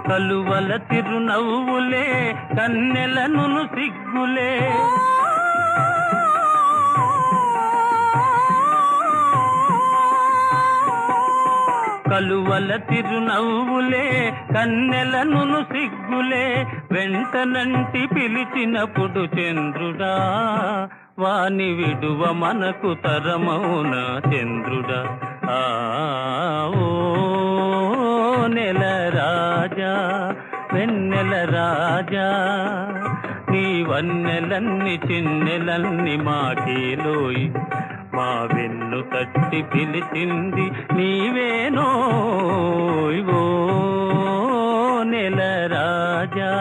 కలువల తిరునవ్వులే కన్నెలను సిగ్గులే కలువల తిరునవ్వులే కన్నెలను సిగ్గులే వెంటనంటి పిలిచినప్పుడు చంద్రుడా వాని విడువ మనకు తరమౌన చంద్రుడా ఓ నెల రాజా వెన్నెల రాజా నీ వన్నెలన్ని చిన్నెలన్ని మాకేలోయి మా వెన్ను తట్టి పిలిచింది నీవేనోయ్ ఓ నెల రాజా.